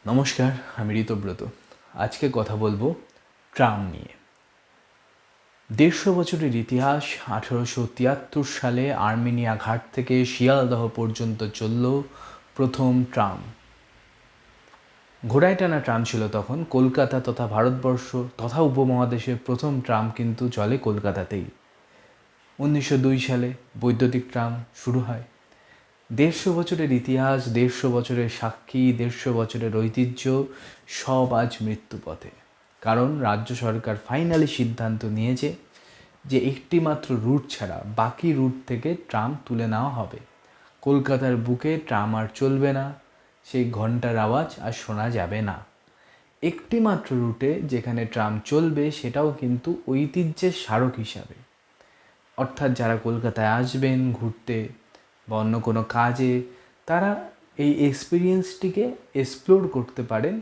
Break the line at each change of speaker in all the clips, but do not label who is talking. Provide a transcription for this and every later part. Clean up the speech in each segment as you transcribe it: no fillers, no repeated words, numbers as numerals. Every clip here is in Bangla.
নমস্কার, আমি ঋতব্রত। আজকে কথা বলবো ট্রাম নিয়ে। ১৫০ বছরের ইতিহাস। ১৮৭৩ সালে আর্মেনিয়া ঘাট থেকে শিয়ালদহ পর্যন্ত চলল প্রথম ট্রাম। ঘোড়ায় টানা ট্রাম ছিল তখন। কলকাতা তথা ভারতবর্ষ তথা উপমহাদেশের প্রথম ট্রাম কিন্তু চলে কলকাতাতেই। ১৯০২ সালে বৈদ্যুতিক ট্রাম শুরু হয়। ১৫০ বছরের ইতিহাস, ১৫০ বছরের সাক্ষী, ১৫০ বছরের ঐতিহ্য সব আজ মৃত্যুপথে। কারণ রাজ্য সরকার ফাইনালি সিদ্ধান্ত নিয়েছে যে একটি মাত্র রুট ছাড়া বাকি রুট থেকে ট্রাম তুলে নেওয়া হবে। কলকাতার বুকে ট্রাম আর চলবে না, সেই ঘন্টার আওয়াজ আর শোনা যাবে না। একটি মাত্র রুটে যেখানে ট্রাম চলবে সেটাও কিন্তু ঐতিহ্যের স্মারক হিসাবে। অর্থাৎ যারা কলকাতায় আসবেন ঘুরতে বা অন্য কোনো কাজে, তারা এই এক্সপিরিয়েন্সটিকে এক্সপ্লোর করতে পারেন।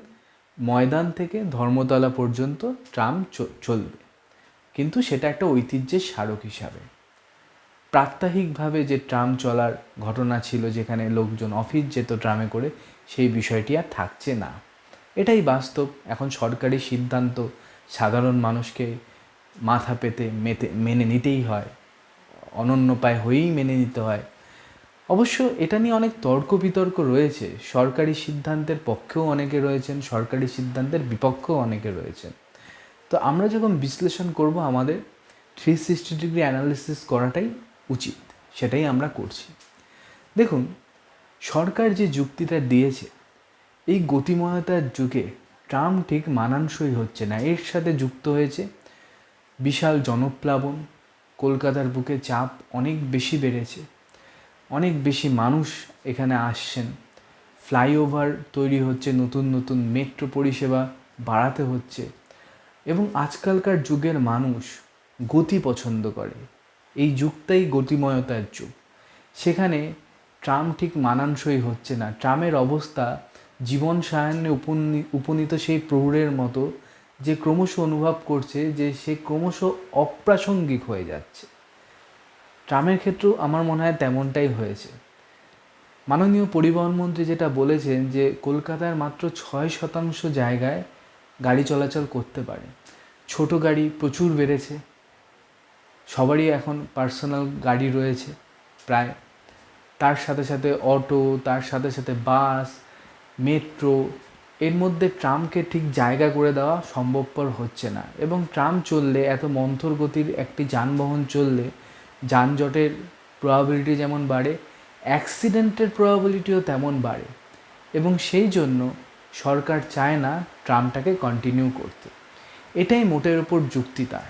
ময়দান থেকে ধর্মতলা পর্যন্ত ট্রাম চলবে, কিন্তু সেটা একটা ঐতিহ্যের স্মারক হিসাবে। প্রাত্যহিকভাবে যে ট্রাম চলার ঘটনা ছিল, যেখানে লোকজন অফিস যেত ট্রামে করে, সেই বিষয়টি আর থাকছে না। এটাই বাস্তব। এখন সরকারি সিদ্ধান্ত সাধারণ মানুষকে মাথা পেতে মেনে নিতেই হয়, অনন্যপায় হয়েই মেনে নিতে হয়। অবশ্য এটা নিয়ে অনেক তর্ক বিতর্ক রয়েছে। সরকারি সিদ্ধান্তের পক্ষেও অনেকে রয়েছেন, সরকারি সিদ্ধান্তের বিপক্ষেও অনেকে রয়েছেন। তো আমরা যখন বিশ্লেষণ করব, আমাদের 360 ডিগ্রি অ্যানালিসিস করাটাই উচিত, সেটাই আমরা করছি। দেখুন, সরকার যে যুক্তিটা দিয়েছে, এই গতিময়তার যুগে ট্রাম ঠিক মানানসই হচ্ছে না। এর সাথে যুক্ত হয়েছে বিশাল জনপ্লাবন। কলকাতার বুকে চাপ অনেক বেশি বেড়েছে, অনেক বেশি মানুষ এখানে আসছেন। ফ্লাইওভার তৈরি হচ্ছে, নতুন নতুন মেট্রো পরিষেবা বাড়াতে হচ্ছে। এবং আজকালকার যুগের মানুষ গতি পছন্দ করে। এই যুগটাই গতিময়তার যুগ। সেখানে ট্রাম ঠিক মানানসই হচ্ছে না। ট্রামের অবস্থা জীবন সায়ান্নে উপনীত সেই প্রৌঢ়ের মতো, যে ক্রমশ অনুভব করছে যে সে ক্রমশ অপ্রাসঙ্গিক হয়ে যাচ্ছে। ট্রামের ক্ষেত্রেও আমার মনে হয় তেমনটাই হয়েছে। মাননীয় পরিবহন মন্ত্রী যেটা বলেছেন যে কলকাতার মাত্র ৬% জায়গায় গাড়ি চলাচল করতে পারে। ছোট গাড়ি প্রচুর বেড়েছে, সবারই এখন পার্সোনাল গাড়ি রয়েছে প্রায়। তার সাথে সাথে অটো, তার সাথে সাথে বাস, মেট্রো, এর মধ্যে ট্রামকে ঠিক জায়গা করে দেওয়া সম্ভবপর হচ্ছে না। এবং ট্রাম চললে, এত মন্থর গতির একটি যানবাহন চললে যানজটের প্রবাবিলিটি যেমন বাড়ে, অ্যাক্সিডেন্টের প্রবাবিলিটিও তেমন বাড়ে। এবং সেই জন্য সরকার চায় না ট্রামটাকে কন্টিনিউ করতে। এটাই মোটের ওপর যুক্তি তার।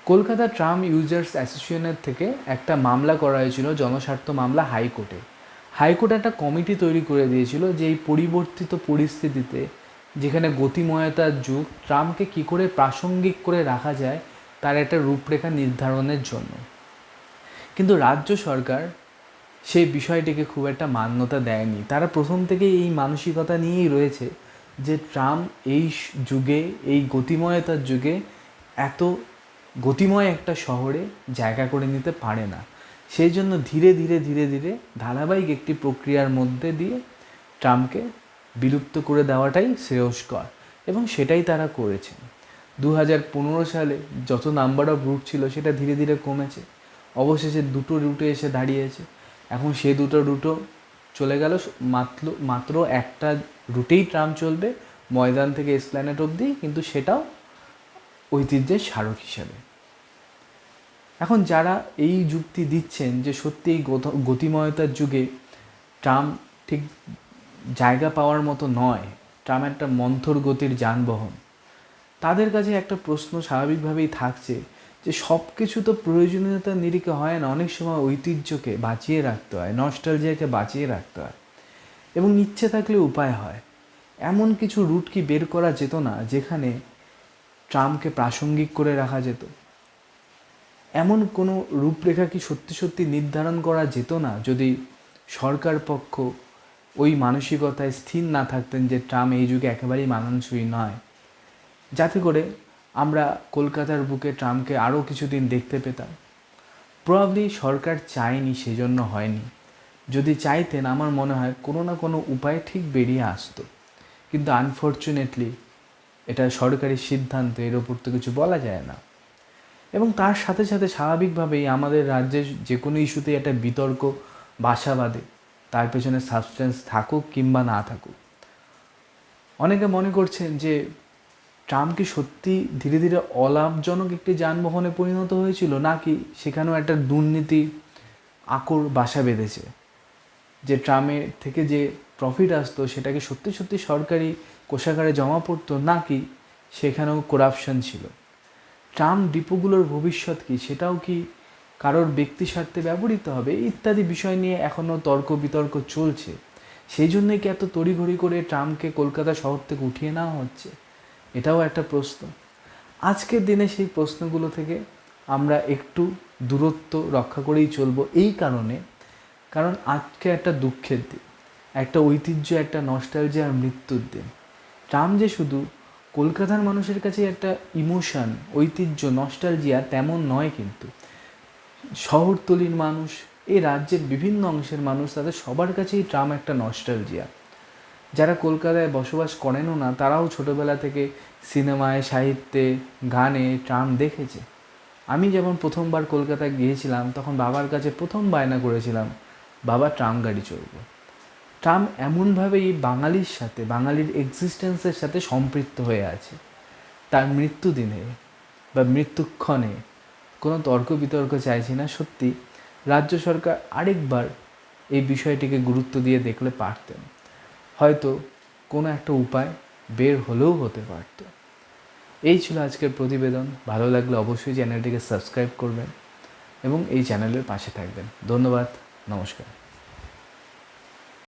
কলকাতা ট্রাম ইউজার্স অ্যাসোসিয়েশনের থেকে একটা মামলা করা হয়েছিল, জনস্বার্থ মামলা, হাইকোর্টে। হাইকোর্ট একটা কমিটি তৈরি করে দিয়েছিল যে এই পরিবর্তিত পরিস্থিতিতে, যেখানে গতিময়তার যুগ, ট্রামকে কী করে প্রাসঙ্গিক করে রাখা যায় তার একটা রূপরেখা নির্ধারণের জন্য। কিন্তু রাজ্য সরকার সেই বিষয়টিকে খুব একটা মান্যতা দেয়নি। তারা প্রথম থেকেই এই মানসিকতা নিয়েই রয়েছে যে ট্রাম এই যুগে, এই গতিময়তার যুগে এত গতিময় একটা শহরে জায়গা করে নিতে পারে না। সেই জন্য ধীরে ধীরে ধীরে ধীরে ধারাবাহিক একটি প্রক্রিয়ার মধ্যে দিয়ে ট্রামকে বিলুপ্ত করে দেওয়াটাই শ্রেয়স্কর, এবং সেটাই তারা করেছেন। 2015 সালে যত নাম্বার অফ রুট ছিল সেটা ধীরে ধীরে কমেছে, অবশেষে দুটো রুটে এসে দাঁড়িয়েছে। এখন সে দুটো রুটও চলে গেল, মাত্র একটা রুটেই ট্রাম চলবে, ময়দান থেকে এসপ্ল্যানেড অবধি, কিন্তু সেটাও ঐতিহ্যের স্মারক হিসাবে। এখন যারা এই যুক্তি দিচ্ছেন যে সত্যি এই গতিময়তার যুগে ট্রাম ঠিক জায়গা পাওয়ার মতো নয়, ট্রাম একটা মন্থর গতির যানবাহন, তাদের কাছে একটা প্রশ্ন স্বাভাবিকভাবেই থাকছে যে সব কিছু তো প্রয়োজনীয়তার নিরিখে হয় না। অনেক সময় ঐতিহ্যকে বাঁচিয়ে রাখতে হয়, নস্টালজিয়াকে বাঁচিয়ে রাখতে হয়, এবং ইচ্ছে থাকলে উপায় হয়। এমন কিছু রুট কি বের করা যেত না যেখানে ট্রামকে প্রাসঙ্গিক করে রাখা যেত? এমন কোনো রূপরেখা কি সত্যি সত্যি নির্ধারণ করা যেত না যদি সরকার পক্ষ ওই মানসিকতায় স্থির না থাকতেন যে ট্রাম এই যুগে একেবারেই মানানসই নয়, যাতে করে আমরা কলকাতার বুকে ট্রামকে আরও কিছুদিন দেখতে পেতাম? প্রবাবলি সরকার চায়নি, সেজন্য হয়নি। যদি চাইতেন, আমার মনে হয় কোনো না কোনো উপায় ঠিক বেরিয়ে আসতো। কিন্তু আনফর্চুনেটলি এটা সরকারি সিদ্ধান্ত, এর ওপর তো কিছু বলা যায় না। এবং তার সাথে সাথে স্বাভাবিকভাবেই আমাদের রাজ্যে যে কোনো ইস্যুতেই একটা বিতর্ক বাসা বাঁধে, তার পেছনে সাবস্টেন্স থাকুক কিংবা না থাকুক। অনেকে মনে করছেন যে ট্রাম কি সত্যি ধীরে ধীরে অলাভজনক একটি যানবাহনে পরিণত হয়েছিল, নাকি সেখানেও একটা দুর্নীতি আকর বাসা বেঁধেছে, যে ট্রামের থেকে যে প্রফিট আসতো সেটাকে সত্যি সত্যি সরকারি কোষাগারে জমা পড়তো, নাকি সেখানেও করাপশন ছিল। ট্রাম ডিপোগুলোর ভবিষ্যৎ কী, সেটাও কি কারোর ব্যক্তি স্বার্থে ব্যবহৃত হবে, ইত্যাদি বিষয় নিয়ে এখনও তর্ক বিতর্ক চলছে। সেই জন্যই কি এত তড়িঘড়ি করে ট্রামকে কলকাতা শহর থেকে উঠিয়ে নেওয়া হচ্ছে, এটাও একটা প্রশ্ন। আজকের দিনে সেই প্রশ্নগুলো থেকে আমরা একটু দূরত্ব রক্ষা করেই চলবো, এই কারণ আজকে একটা দুঃখের দিন, একটা ঐতিহ্য, একটা নস্টালজিয়ার মৃত্যুর দিন। ট্রাম যে শুধু কলকাতার মানুষের কাছে একটা ইমোশন, ঐতিহ্য, নস্টালজিয়া তেমন নয়, কিন্তু শহরতলির মানুষ, এই রাজ্যের বিভিন্ন অংশের মানুষ, তাদের সবার কাছেই ট্রাম একটা নস্টালজিয়া। যারা কলকাতায় বসবাস করেনও না, তারাও ছোটোবেলা থেকে সিনেমায়, সাহিত্যে, গানে ট্রাম দেখেছে। আমি যখন প্রথমবার কলকাতায় গিয়েছিলাম, তখন বাবার কাছে প্রথম বায়না করেছিলাম, বাবা ট্রাম গাড়ি চড়বো। ট্রাম এমনভাবেই বাঙালির সাথে, বাঙালির এক্সিস্টেন্সের সাথে সম্পৃক্ত হয়ে আছে। তার মৃত্যুদিনে বা মৃত্যুক্ষণে কোনো তর্ক বিতর্ক চাইছি না। সত্যি রাজ্য সরকার আরেকবার এই বিষয়টিকে গুরুত্ব দিয়ে দেখলে পারতেন, হয়তো কোনো একটা উপায় বের হলেও হতে পারত। এই ছিল আজকের প্রতিবেদন। ভালো লাগলে অবশ্যই চ্যানেলটিকে সাবস্ক্রাইব করবেন এবং এই চ্যানেলের পাশে থাকবেন। ধন্যবাদ, নমস্কার।